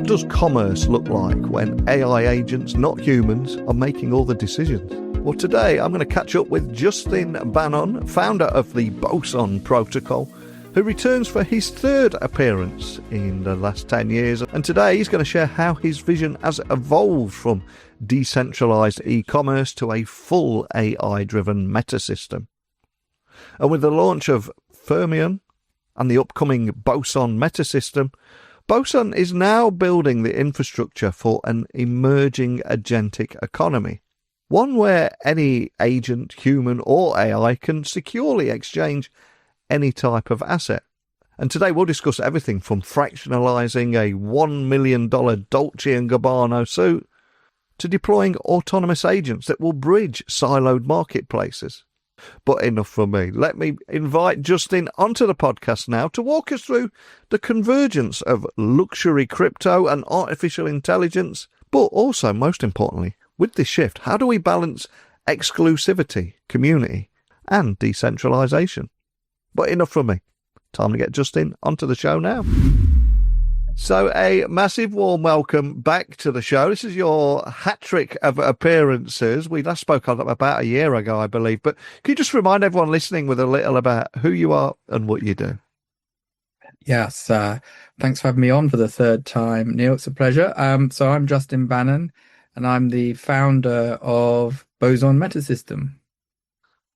What does commerce look like when AI agents, not humans, are making all the decisions? Well, today I'm going to catch up with Justin Banon, founder of the Boson Protocol, who returns for his third appearance in the last 10 years. And today he's going to share how his vision has evolved from decentralized e-commerce to a full AI-driven meta system. And with the launch of Fermion and the upcoming Boson meta system, Boson is now building the infrastructure for an emerging agentic economy, one where any agent, human or AI, can securely exchange any type of asset. And today we'll discuss everything from fractionalizing a $1 million Dolce & Gabbana suit to deploying autonomous agents that will bridge siloed marketplaces. But enough from me. Let me invite Justin onto the podcast now to walk us through the convergence of luxury crypto and artificial intelligence, but also, most importantly, with this shift, how do we balance exclusivity, community, and decentralization? But enough from me. Time to get Justin onto the show now. So a massive warm welcome back to the show. This is your hat trick of appearances. We last spoke on about a year ago, I believe. But can you just remind everyone listening with a little about who you are and what you do? Yes. Thanks for having me on for the third time, Neil. It's a pleasure. So I'm Justin Banon, and I'm the founder of Boson Metasystem.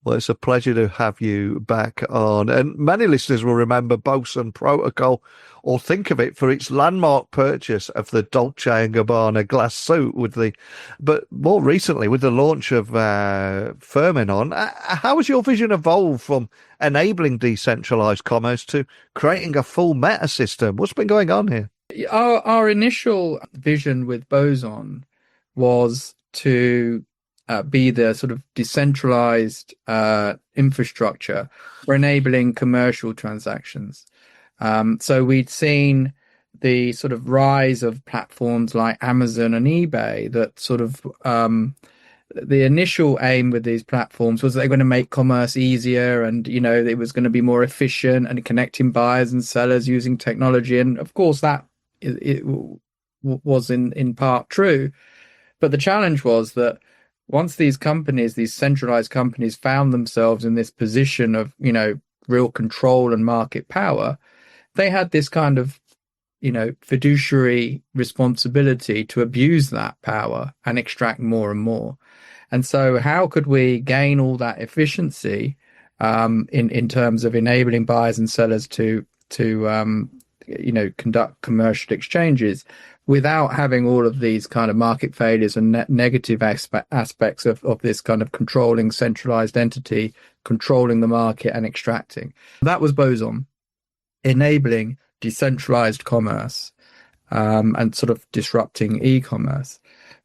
Well, it's a pleasure to have you back on. And many listeners will remember Boson Protocol or think of it for its landmark purchase of the Dolce & Gabbana glass suit but more recently with the launch of Fermion. How has your vision evolved from enabling decentralized commerce to creating a full meta system? What's been going on here? Our initial vision with Boson was to be the sort of decentralized infrastructure for enabling commercial transactions. So we'd seen the sort of rise of platforms like Amazon and eBay that sort of the initial aim with these platforms was they're going to make commerce easier, and it was going to be more efficient and connecting buyers and sellers using technology. And of course that it was in part true, but the challenge was that once these companies, these centralized companies, found themselves in this position of, real control and market power, they had this kind of, fiduciary responsibility to abuse that power and extract more and more. And so how could we gain all that efficiency in terms of enabling buyers and sellers to conduct commercial exchanges without having all of these kind of market failures and negative aspects of this kind of controlling centralized entity, controlling the market and extracting? That was Boson, enabling decentralized commerce and sort of disrupting e-commerce.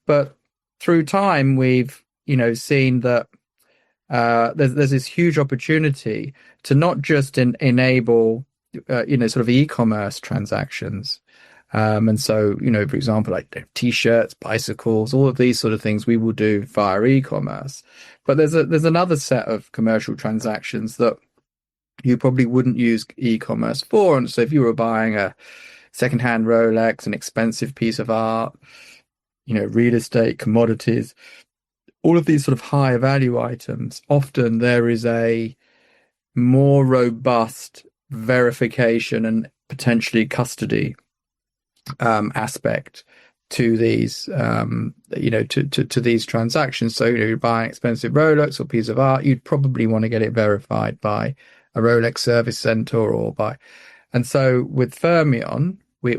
But through time, we've seen that there's this huge opportunity to not just enable sort of e-commerce transactions. And so, for example, like T-shirts, bicycles, all of these sort of things we will do via e-commerce. But there's another set of commercial transactions that you probably wouldn't use e-commerce for. And so if you were buying a secondhand Rolex, an expensive piece of art, real estate, commodities, all of these sort of higher value items, often there is a more robust verification and potentially custody aspect to these to these transactions. So you're buying expensive Rolex or piece of art, you'd probably want to get it verified by a Rolex service center and so with Fermion, we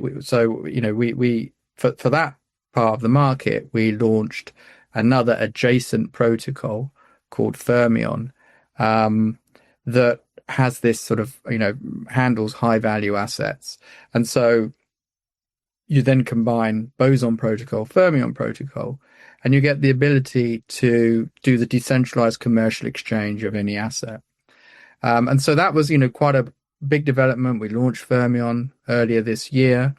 for that part of the market, we launched another adjacent protocol called Fermion that has this sort of handles high value assets. And so you then combine Boson Protocol, Fermion Protocol, and you get the ability to do the decentralized commercial exchange of any asset. And so that was, quite a big development. We launched Fermion earlier this year.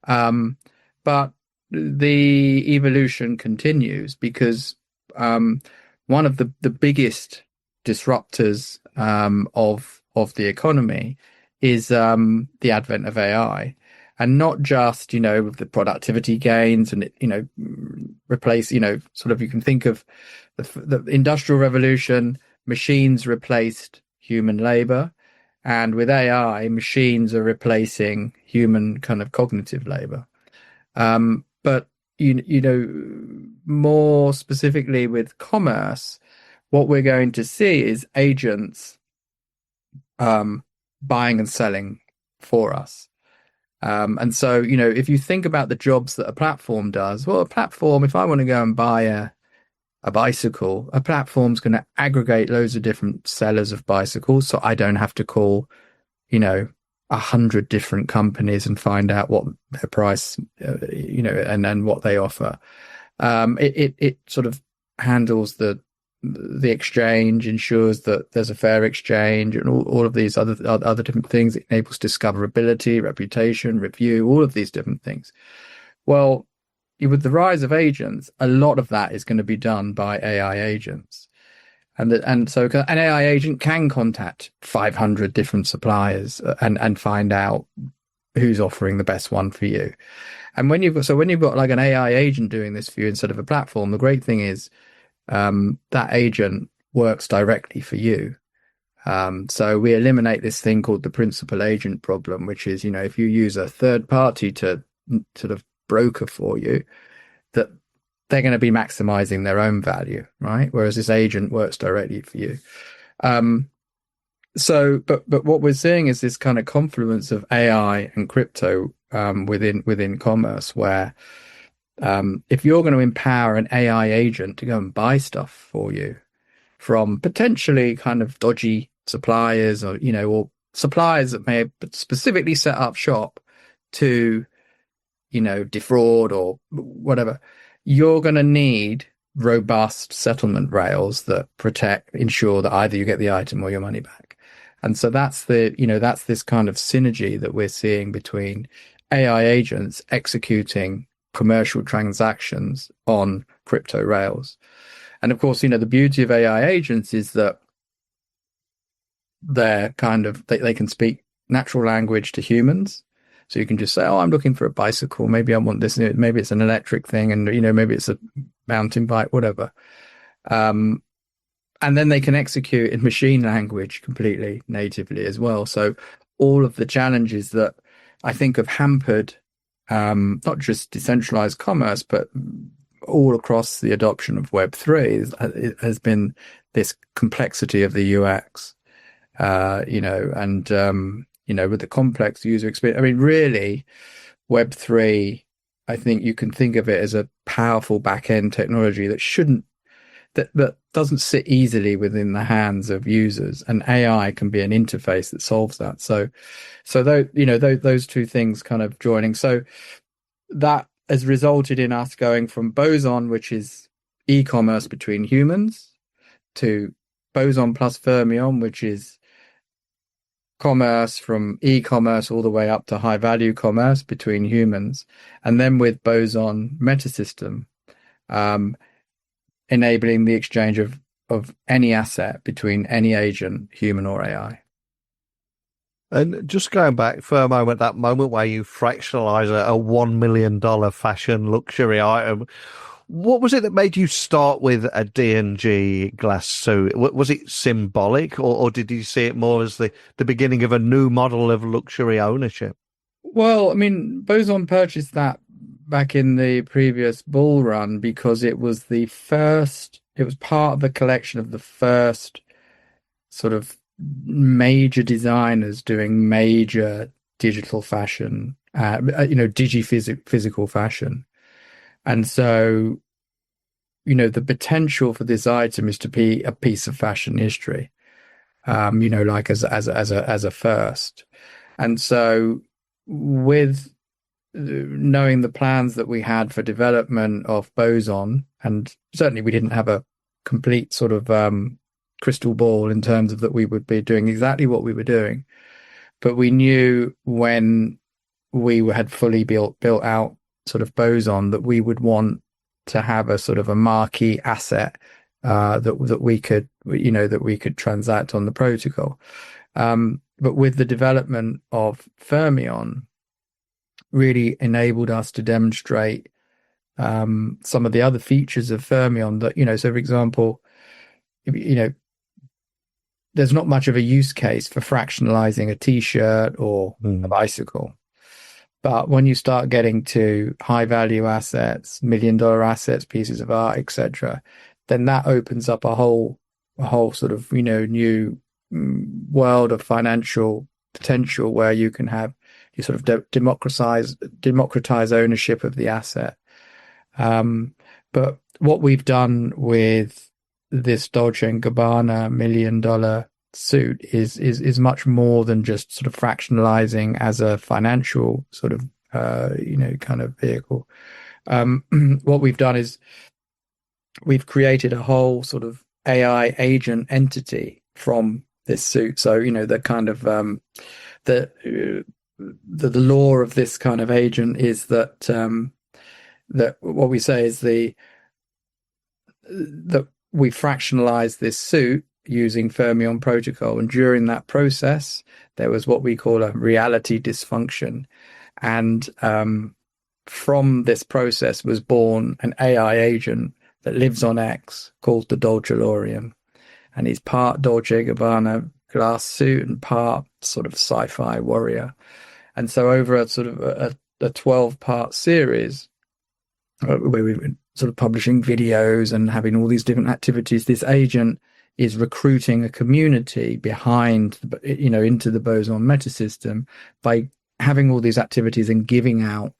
But the evolution continues because one of the biggest disruptors of the economy is the advent of AI. and not just, with the productivity gains and, replace, sort of, you can think of the Industrial Revolution, machines replaced human labor. And with AI, machines are replacing human kind of cognitive labor. But, more specifically with commerce, what we're going to see is agents buying and selling for us. And so, if you think about the jobs that a platform does, well, a platform, if I want to go and buy a bicycle, a platform's going to aggregate loads of different sellers of bicycles, so I don't have to call, 100 different companies and find out what their price, and what they offer. It sort of handles the exchange, ensures that there's a fair exchange, and all of these other different things. It enables discoverability, reputation, review, all of these different things. Well, with the rise of agents, a lot of that is going to be done by AI agents. And so an AI agent can contact 500 different suppliers and find out who's offering the best one for you. And when you've got like an AI agent doing this for you instead of a platform, the great thing is that agent works directly for you. So we eliminate this thing called the principal agent problem, which is, if you use a third party to sort of broker for you, that they're going to be maximizing their own value, right? Whereas this agent works directly for you. But what we're seeing is this kind of confluence of AI and crypto within commerce, where if you're going to empower an AI agent to go and buy stuff for you from potentially kind of dodgy suppliers, or suppliers that may have specifically set up shop to defraud or whatever, you're going to need robust settlement rails that ensure that either you get the item or your money back. And so that's this kind of synergy that we're seeing between AI agents executing commercial transactions on crypto rails. And of course, the beauty of AI agents is that they can speak natural language to humans. So you can just say, I'm looking for a bicycle. Maybe I want this. Maybe it's an electric thing, and maybe it's a mountain bike, whatever. And then they can execute in machine language completely natively as well. So all of the challenges that I think have hampered not just decentralized commerce, but all across the adoption of Web3 has been this complexity of the UX, with the complex user experience. I mean, really, Web3, I think you can think of it as a powerful back-end technology that doesn't sit easily within the hands of users, and AI can be an interface that solves that. So those two things kind of joining. So that has resulted in us going from Boson, which is e-commerce between humans, to Boson plus Fermion, which is commerce from e-commerce all the way up to high value commerce between humans. And then with Boson Metasystem, enabling the exchange of any asset between any agent, human or AI. And just going back for a moment, that moment where you fractionalize a $1 million fashion luxury item, what was it that made you start with a D&G glass suit? Was it symbolic, or did you see it more as the beginning of a new model of luxury ownership? Well, I mean, Boson purchased that back in the previous bull run because it was part of the collection of the first sort of major designers doing major digital fashion, physical fashion. And so, the potential for this item is to be a piece of fashion history, like as a first. And so, with knowing the plans that we had for development of Boson, and certainly we didn't have a complete sort of crystal ball in terms of that we would be doing exactly what we were doing, but we knew when we had fully built out sort of Boson that we would want to have a sort of a marquee asset that we could transact on the protocol. But with the development of Fermion, really enabled us to demonstrate some of the other features of Fermion that, so for example, there's not much of a use case for fractionalizing a t-shirt or a bicycle. But when you start getting to high value assets, $1 million assets, pieces of art, etc., then that opens up a whole sort of, new world of financial potential where you can have you sort of democratize ownership of the asset. But what we've done with this Dolce and Gabbana $1 million suit is much more than just sort of fractionalizing as a financial sort of kind of vehicle. What we've done is we've created a whole sort of AI agent entity from this suit. So the kind of the law of this kind of agent is that that what we say is that we fractionalize this suit using Fermion Protocol, and during that process there was what we call a reality dysfunction, and from this process was born an AI agent that lives on X called the Dolce Lorien, and he's part Dolce Gabbana glass suit and part sort of sci-fi warrior. And so over a sort of a 12-part series where we've been sort of publishing videos and having all these different activities, this agent is recruiting a community behind, into the Boson metasystem by having all these activities and giving out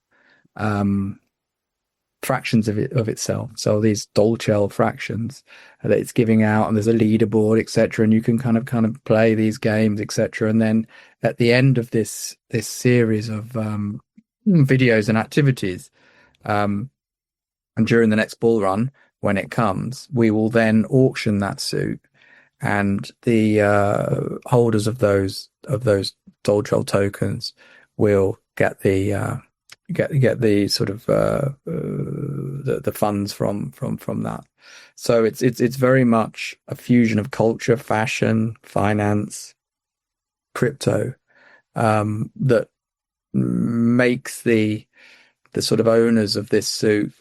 fractions of itself. So these Dolce fractions that it's giving out, and there's a leaderboard, etc., and you can kind of play these games, etc. And then at the end of this series of videos and activities, and during the next bull run, when it comes, we will then auction that suit, and the holders of those Dolce tokens will get the sort of the funds from that. So it's very much a fusion of culture, fashion, finance, crypto, that makes the sort of owners of this suit,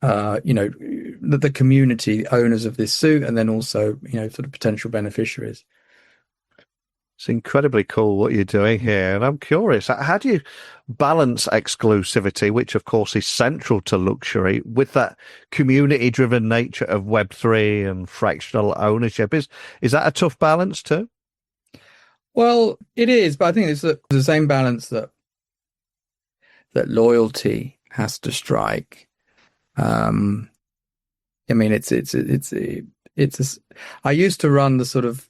the community owners of this suit, and then also sort of potential beneficiaries. It's incredibly cool what you're doing here. And I'm curious, how do you balance exclusivity, which of course is central to luxury, with that community-driven nature of Web3 and fractional ownership? Is that a tough balance too? Well, it is, but I think it's the same balance that loyalty has to strike. I mean, I used to run the sort of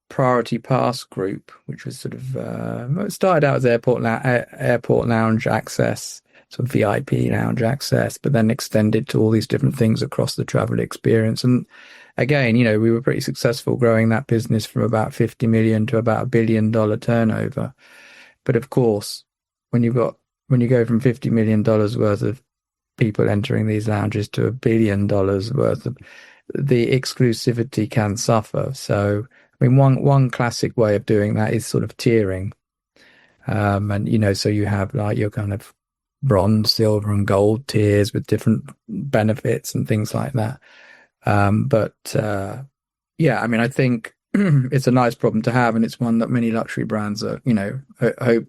Priority Pass group, which was sort of it started out as airport lounge access, sort of VIP lounge access, but then extended to all these different things across the travel experience. And again, we were pretty successful growing that business from about 50 million to about $1 billion turnover. But of course, when you go from $50 million worth of people entering these lounges to $1 billion worth of, the exclusivity can suffer. So I mean, one classic way of doing that is sort of tiering. And, so you have like your kind of bronze, silver and gold tiers with different benefits and things like that. Yeah, I mean, I think it's a nice problem to have, and it's one that many luxury brands are,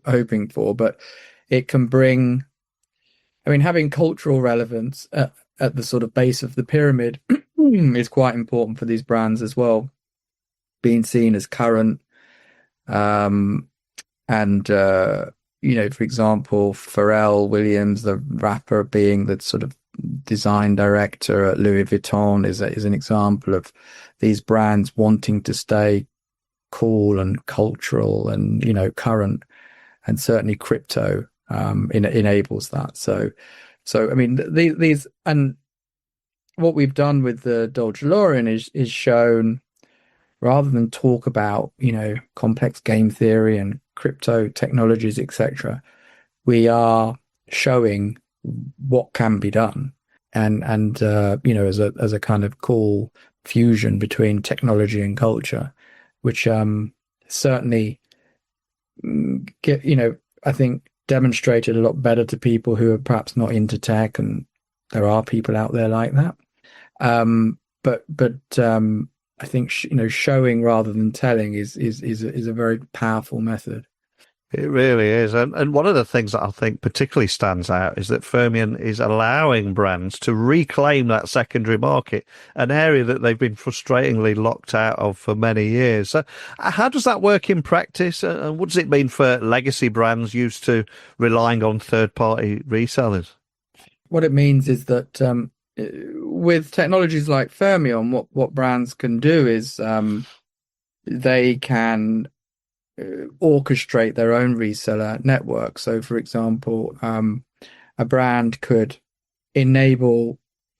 hoping for, but it can bring, I mean, having cultural relevance at the sort of base of the pyramid is quite important for these brands as well. Being seen as current, for example, Pharrell Williams, the rapper, being the sort of design director at Louis Vuitton is an example of these brands wanting to stay cool and cultural and current, and certainly crypto enables that. So I mean, these, and what we've done with the Dolce Lorien is shown, rather than talk about, complex game theory and crypto technologies, etc., we are showing what can be done, and as a kind of cool fusion between technology and culture, which certainly I think demonstrated a lot better to people who are perhaps not into tech, and there are people out there like that. But I think showing rather than telling is a very powerful method. It really is. And one of the things that I think particularly stands out is that Fermion is allowing brands to reclaim that secondary market, an area that they've been frustratingly locked out of for many years. So how does that work in practice? And what does it mean for legacy brands used to relying on third-party resellers? What it means is that with technologies like Fermion, what brands can do is they can orchestrate their own reseller network. So, for example, a brand could enable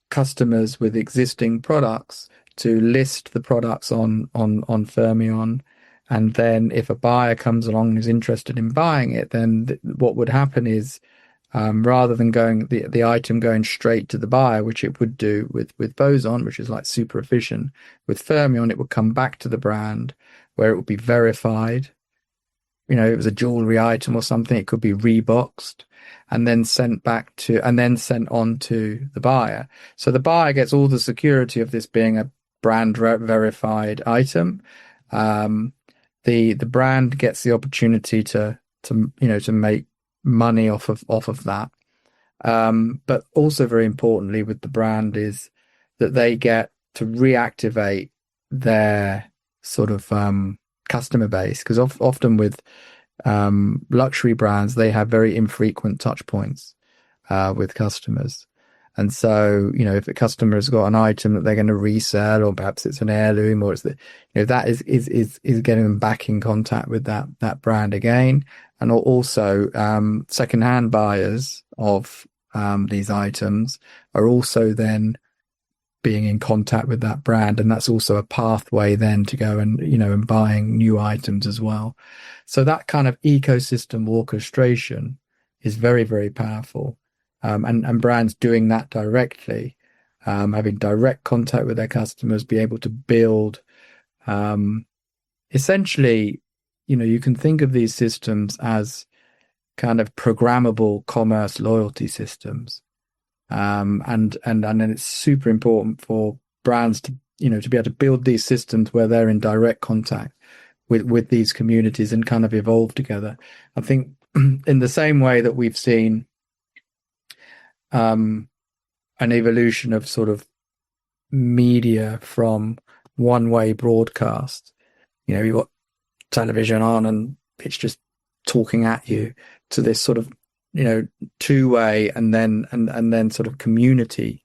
customers with existing products to list the products on Fermion, and then if a buyer comes along and is interested in buying it, then what would happen is rather than going the item going straight to the buyer, which it would do with Boson, which is like super efficient, with Fermion it would come back to the brand where it would be verified. It was a jewelry item or something, it could be reboxed and then sent on to the buyer. So the buyer gets all the security of this being a brand verified item. The brand gets the opportunity to make money off of that. But also very importantly with the brand is that they get to reactivate their sort of customer base, because often with luxury brands they have very infrequent touch points with customers, and so if a customer has got an item that they're going to resell, or perhaps it's an heirloom, or it's that is getting them back in contact with that brand again. And also secondhand buyers of these items are also then being in contact with that brand, and that's also a pathway then to go and buying new items as well. So that kind of ecosystem orchestration is very, very powerful, and brands doing that directly, having direct contact with their customers, be able to build essentially, you can think of these systems as kind of programmable commerce loyalty systems. And then it's super important for brands to be able to build these systems where they're in direct contact with these communities and kind of evolve together. I think in the same way that we've seen an evolution of sort of media from one-way broadcast, you've got television on and it's just talking at you, to this sort of two-way and then sort of community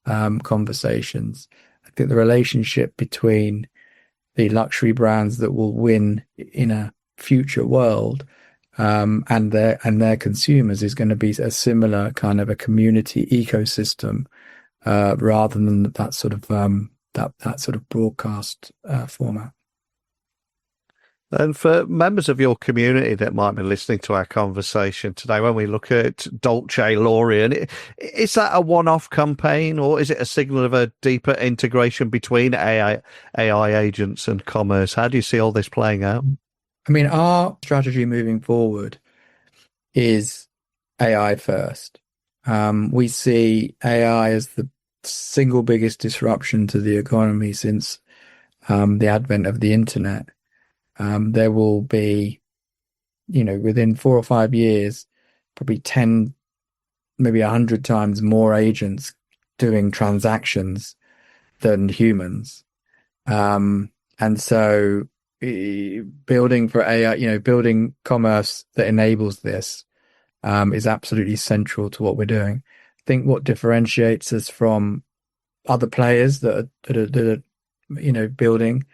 conversations. I think the relationship between the luxury brands that will win in a future world and their consumers is going to be a similar kind of a community ecosystem rather than that sort of broadcast format. And for members of your community that might be listening to our conversation today, when we look at Dolce Lorien, is that a one-off campaign, or is it a signal of a deeper integration between AI agents and commerce? How do you see all this playing out? I mean, our strategy moving forward is AI first. We see AI as the single biggest disruption to the economy since the advent of the internet. There will be, within 4 or 5 years, probably 10, maybe 100 times more agents doing transactions than humans. And so building for AI, building commerce that enables this is absolutely central to what we're doing. I think what differentiates us from other players that are building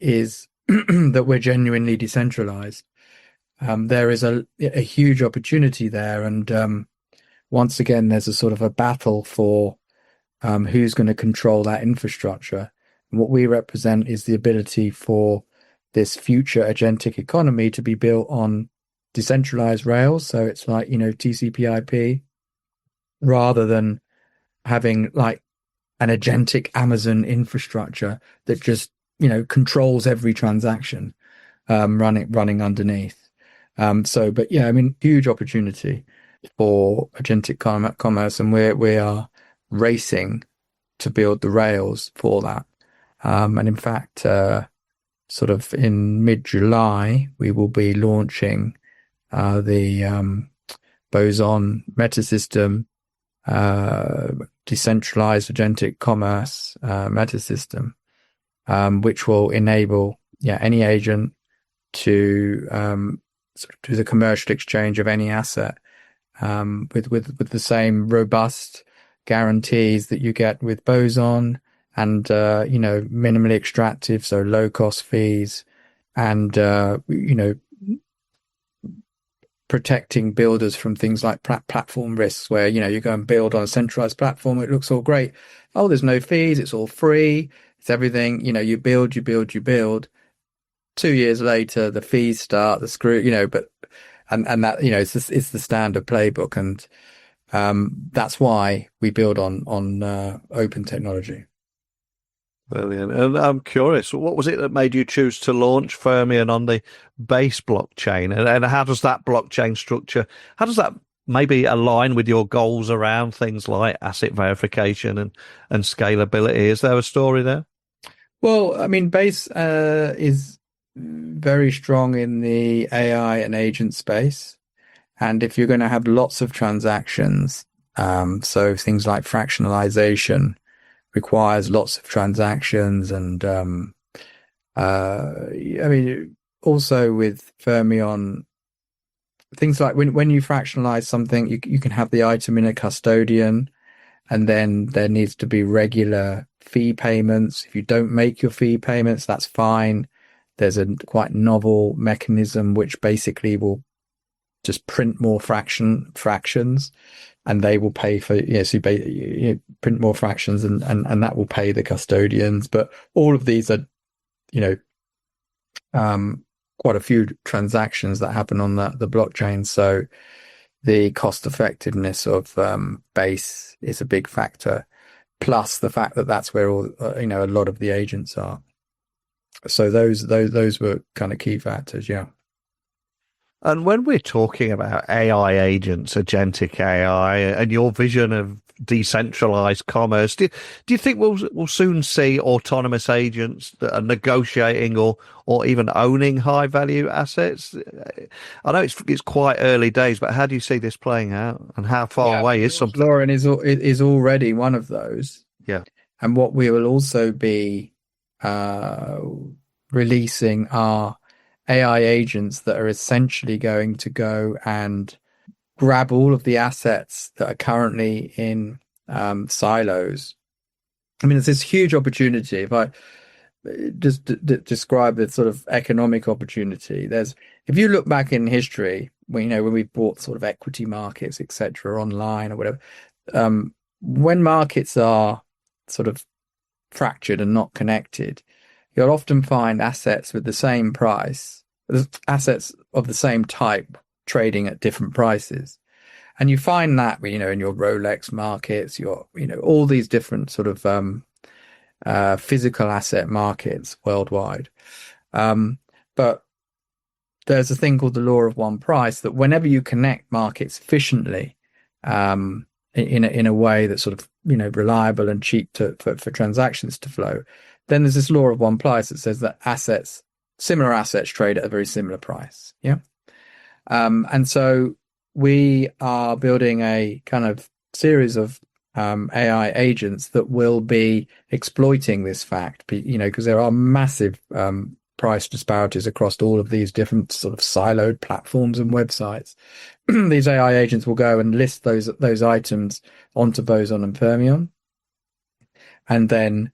is that we're genuinely decentralized. There is a huge opportunity there, and once again, there's a sort of a battle for who's going to control that infrastructure. And what we represent is the ability for this future agentic economy to be built on decentralized rails. So it's like TCP/IP, rather than having like an agentic Amazon infrastructure that just controls every transaction running underneath. But yeah, I mean, huge opportunity for agentic commerce, and we are racing to build the rails for that. And in fact, sort of in mid-July, we will be launching the Boson metasystem, decentralized agentic commerce metasystem, which will enable any agent to sort of do the commercial exchange of any asset with the same robust guarantees that you get with Boson, and minimally extractive, so low cost fees, and protecting builders from things like platform risks, where you go and build on a centralized platform, it looks all great. Oh, there's no fees, it's all free, it's everything. You build. 2 years later, the fees start, the screw, but and that it's the standard playbook, and that's why we build on open technology. Brilliant. And I'm curious, what was it that made you choose to launch Fermion on the base blockchain? And how does that blockchain structure, how does that maybe align with your goals around things like asset verification and scalability? Is there a story there? Well, I mean, Base is very strong in the AI and agent space. And if you're going to have lots of transactions, so things like fractionalization requires lots of transactions, and I mean, also with Fermion, things like when you fractionalize something, you can have the item in a custodian, and then there needs to be regular fee payments. If you don't make your fee payments, that's fine. There's a quite novel mechanism which basically will just print more fractions, and they will pay for, so you print more fractions, and that will pay the custodians. But all of these are, quite a few transactions that happen on the blockchain. So the cost effectiveness of Base is a big factor, plus the fact that that's where all, a lot of the agents are. So those were kind of key factors, yeah. And when we're talking about AI agents, agentic AI, and your vision of decentralized commerce, do you think we'll soon see autonomous agents that are negotiating or even owning high value assets? I know it's quite early days, but how do you see this playing out, and how far away is something? Lorien is already one of those. Yeah. And what we will also be releasing are AI agents that are essentially going to go and grab all of the assets that are currently in silos. I mean, it's this huge opportunity. If I just describe the sort of economic opportunity, if you look back in history, when we bought sort of equity markets, etc., online or whatever, when markets are sort of fractured and not connected, you'll often find assets with the same price, assets of the same type trading at different prices. And you find that, in your Rolex markets, all these different sort of physical asset markets worldwide. But there's a thing called the law of one price, that whenever you connect markets efficiently, in a way that's sort of, reliable and cheap for transactions to flow, then there's this law of one price that says that similar assets trade at a very similar price. Yeah. And so we are building a kind of series of AI agents that will be exploiting this fact, because there are massive price disparities across all of these different sort of siloed platforms and websites. These AI agents will go and list those items onto Boson and Fermion, and then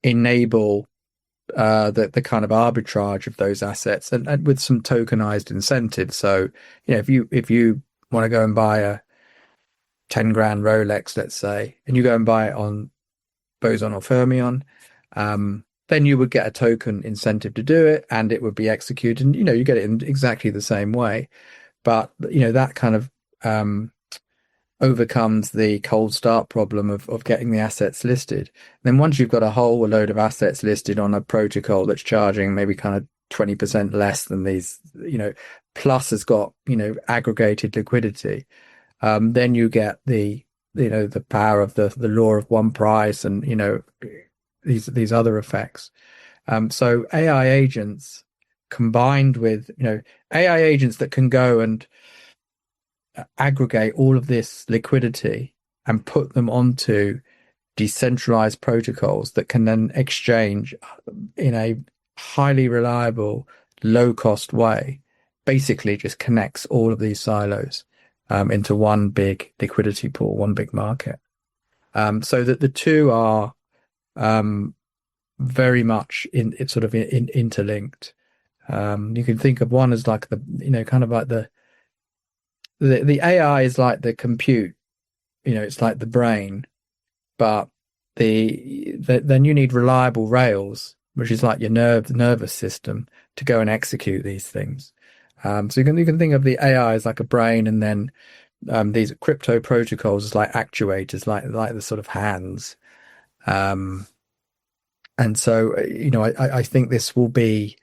enable the kind of arbitrage of those assets, and with some tokenized incentives. So, if you want to go and buy a 10 grand Rolex, let's say, and you go and buy it on Boson or Fermion, then you would get a token incentive to do it, and it would be executed. And, you get it in exactly the same way. But, that kind of overcomes the cold start problem of getting the assets listed. And then once you've got a whole load of assets listed on a protocol that's charging maybe kind of 20% less than these, plus has got, aggregated liquidity. Then you get the power of the law of one price and, these other effects. So AI agents combined with, AI agents that can go and aggregate all of this liquidity and put them onto decentralized protocols that can then exchange in a highly reliable, low cost way, basically just connects all of these silos into one big liquidity pool, one big market. So that the two are very much interlinked. You can think of one as like kind of like the AI is like the compute, it's like the brain, but then you need reliable rails, which is like your nervous system to go and execute these things. So you can think of the AI as like a brain, and then these crypto protocols as like actuators, like the sort of hands. And so I think this will be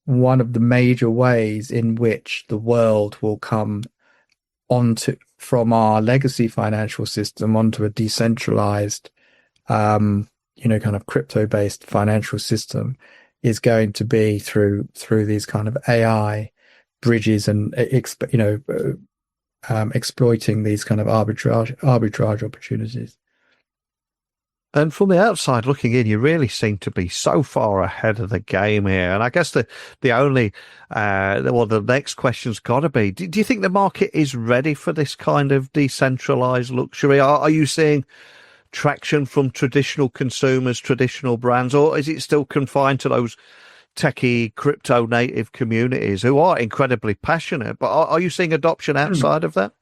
one of the major ways in which the world will come from our legacy financial system onto a decentralized, kind of crypto-based financial system, is going to be through these kind of AI bridges and exploiting these kind of arbitrage opportunities. And from the outside looking in, you really seem to be so far ahead of the game here. And I guess the next question's got to be, do you think the market is ready for this kind of decentralized luxury? Are you seeing traction from traditional consumers, traditional brands, or is it still confined to those techie crypto native communities who are incredibly passionate? But are you seeing adoption outside of that?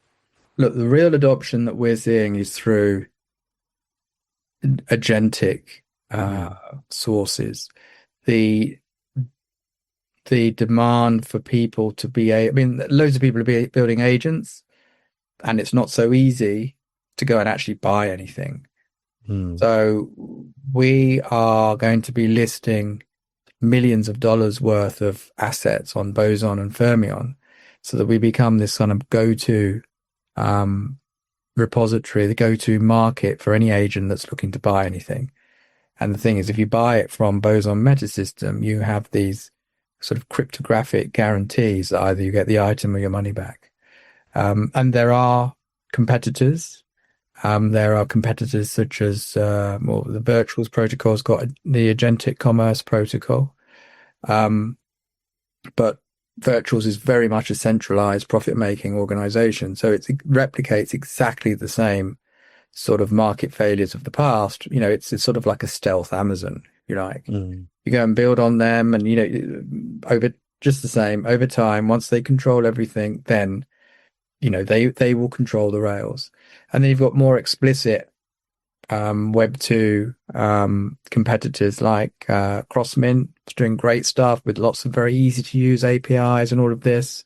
Look, the real adoption that we're seeing is through agentic sources. The demand for people to be loads of people are building agents, and it's not so easy to go and actually buy anything. So we are going to be listing millions of dollars worth of assets on Boson and Fermion, so that we become this kind of go-to repository, the go-to market for any agent that's looking to buy anything. And the thing is, if you buy it from Boson Metasystem, you have these sort of cryptographic guarantees that either you get the item or your money back. And there are competitors. There are competitors such as the Virtuals protocol's got the Agentic Commerce protocol. But Virtuals is very much a centralized profit-making organization. So it replicates exactly the same sort of market failures of the past. It's sort of like a stealth Amazon, if you like. You go and build on them, and, over just the same over time, once they control everything, then, they will control the rails. And then you've got more explicit Web 2 competitors like Crossmint, doing great stuff with lots of very easy to use APIs and all of this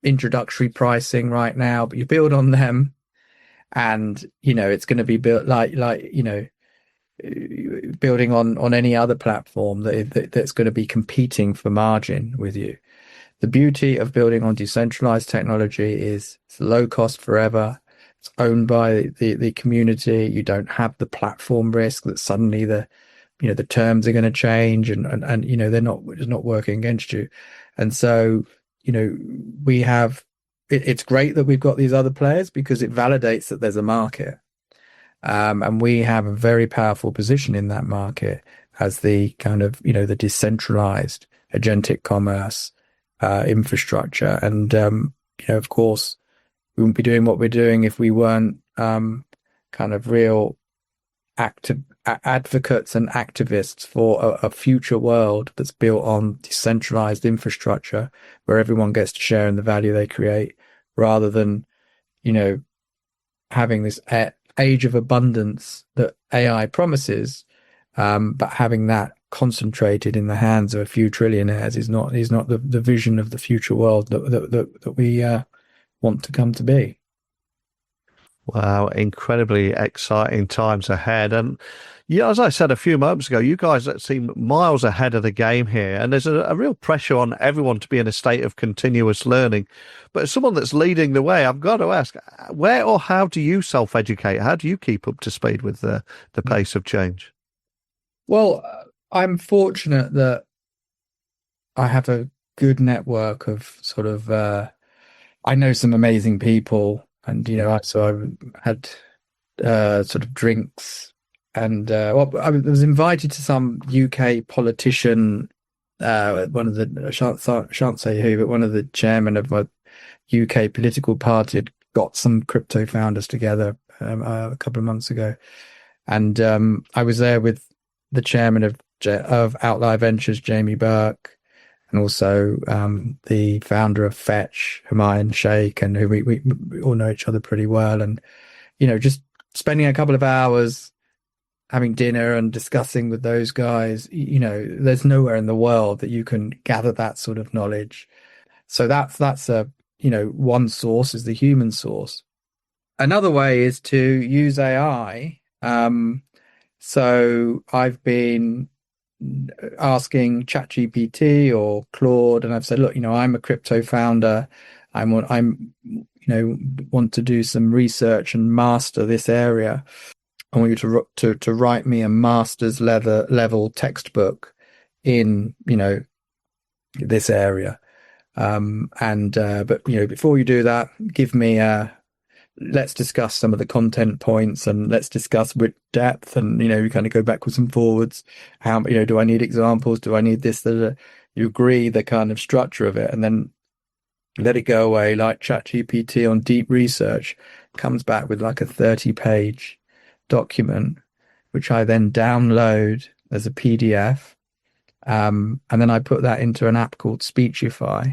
introductory pricing right now. But you build on them, and it's going to be built like building on any other platform that's going to be competing for margin with you. The beauty of building on decentralized technology is it's low cost forever. It's owned by the community. You don't have the platform risk that suddenly the terms are going to change and they're not working against you. And so, we have, it's great that we've got these other players because it validates that there's a market. And we have a very powerful position in that market as the kind of, the decentralized agentic commerce infrastructure. And, of course, we wouldn't be doing what we're doing if we weren't kind of real advocates and activists for a future world that's built on decentralized infrastructure where everyone gets to share in the value they create, rather than, having this age of abundance that AI promises, but having that concentrated in the hands of a few trillionaires is not the vision of the future world that we want to come to be. Wow, incredibly exciting times ahead. And Yeah, as I said a few moments ago, you guys seem miles ahead of the game here, and there's a real pressure on everyone to be in a state of continuous learning. But as someone that's leading the way, I've got to ask, where or how do you self-educate? How do you keep up to speed with the pace of change? Well, I'm fortunate that I have a good network of sort of, I know some amazing people, and so I had sort of drinks, and well, I was invited to some UK politician, one of the I shan't say who, but one of the chairman of my UK political party had got some crypto founders together a couple of months ago, and I was there with the chairman of Outlier Ventures, Jamie Burke, and also the founder of Fetch, Humayun Sheikh, and who we all know each other pretty well, and just spending a couple of hours having dinner and discussing with those guys. There's nowhere in the world that you can gather that sort of knowledge. So that's a one source is the human source. Another way is to use AI. So I've been asking ChatGPT or Claude, and I've said, look, I'm a crypto founder. I'm want to do some research and master this area. I want you to write me a master's level textbook in this area. But before you do that, give me let's discuss some of the content points, and let's discuss with depth, and we kind of go backwards and forwards. How do I need examples? Do I need this? That you agree the kind of structure of it, and then let it go away. Like ChatGPT on deep research comes back with like a 30-page document, which I then download as a PDF, and then I put that into an app called Speechify,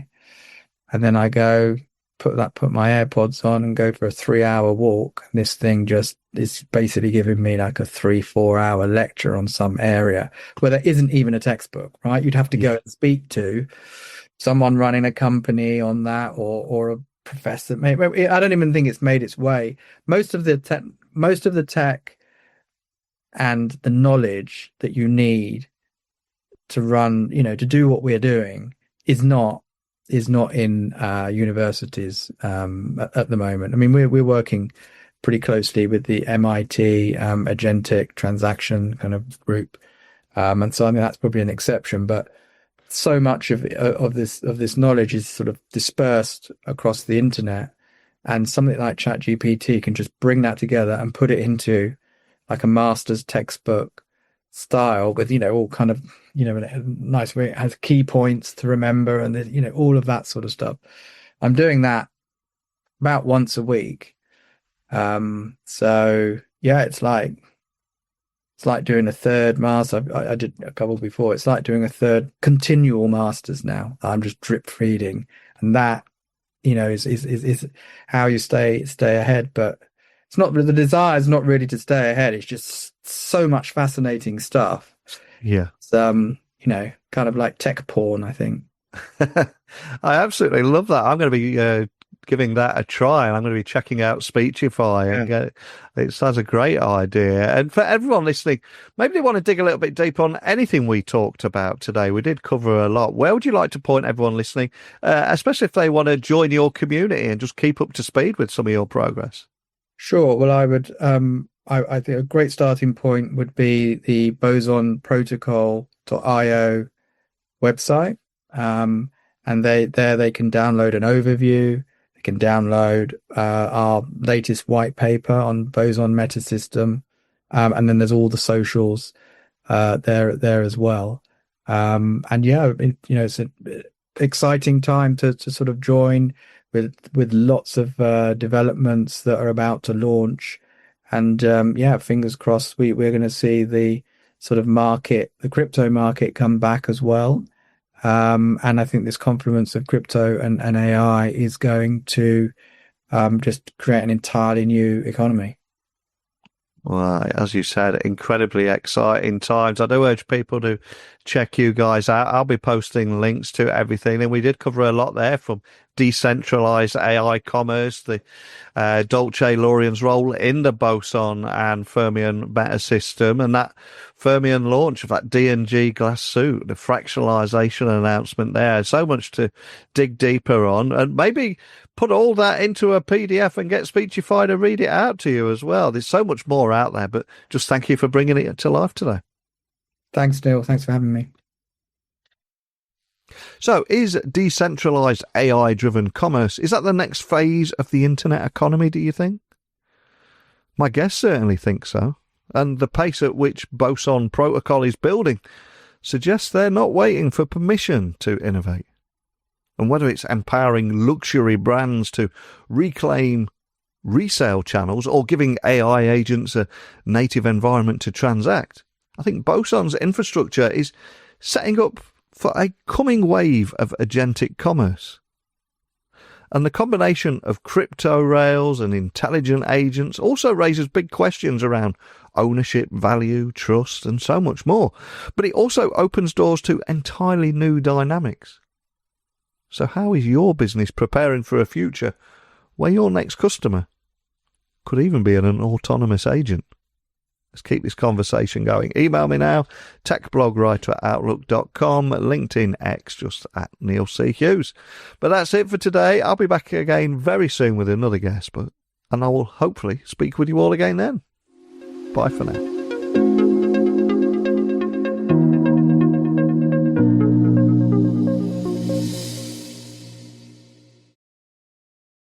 and then I go put my AirPods on and go for a 3-hour walk. And this thing just is basically giving me like a 3-4 hour lecture on some area where there isn't even a textbook, right? You'd have to go and speak to someone running a company on that, or a professor. Maybe, I don't even think it's made its way. Most of the tech and the knowledge that you need to run, to do what we're doing is not in universities at the moment. I mean, we're working pretty closely with the MIT agentic transaction kind of group, and so I mean that's probably an exception. But so much of this knowledge is sort of dispersed across the internet, and something like ChatGPT can just bring that together and put it into like a master's textbook style with all kind of in a nice way. It has key points to remember, and all of that sort of stuff. I'm doing that about once a week. So yeah, it's like doing a third master. I did a couple before. It's like doing a third continual masters now. I'm just drip feeding, and that is how you stay ahead. But it's not, the desire is not really to stay ahead. It's just so much fascinating stuff. Yeah. It's, kind of like tech porn, I think. I absolutely love that. I'm going to be giving that a try, and I'm going to be checking out Speechify. And it sounds a great idea. And for everyone listening, maybe they want to dig a little bit deeper on anything we talked about today. We did cover a lot. Where would you like to point everyone listening, especially if they want to join your community and just keep up to speed with some of your progress? Sure. Well, I would. I think a great starting point would be the Boson Protocol.io website, and they can download an overview. They can download our latest white paper on Boson Metasystem, and then there's all the socials there as well. And yeah, it's an exciting time to sort of join with lots of developments that are about to launch. And fingers crossed, we're going to see the sort of market, the crypto market, come back as well. And I think this confluence of crypto and AI is going to just create an entirely new economy. Well, as you said, incredibly exciting times. I do urge people to check you guys out. I'll be posting links to everything. And we did cover a lot there, from decentralized AI commerce, the Dolce Lorien's role in the Boson and Fermion meta system, and that Fermion launch of that D&G glass suit, the fractionalization announcement there. So much to dig deeper on, and maybe put all that into a PDF and get Speechify to read it out to you as well. There's so much more out there, but just thank you for bringing it to life today. Thanks, Neil. Thanks for having me. So is decentralized AI-driven commerce, is that the next phase of the internet economy, do you think? My guests certainly think so. And the pace at which Boson Protocol is building suggests they're not waiting for permission to innovate. And whether it's empowering luxury brands to reclaim resale channels or giving AI agents a native environment to transact, I think Boson's infrastructure is setting up for a coming wave of agentic commerce. And the combination of crypto rails and intelligent agents also raises big questions around ownership, value, trust, and so much more. But it also opens doors to entirely new dynamics. So how is your business preparing for a future where your next customer could even be an autonomous agent? Let's keep this conversation going. Email me now, techblogwriter@outlook.com, LinkedIn, X, just at Neil C. Hughes. But that's it for today. I'll be back again very soon with another guest, and I will hopefully speak with you all again then. Bye for now.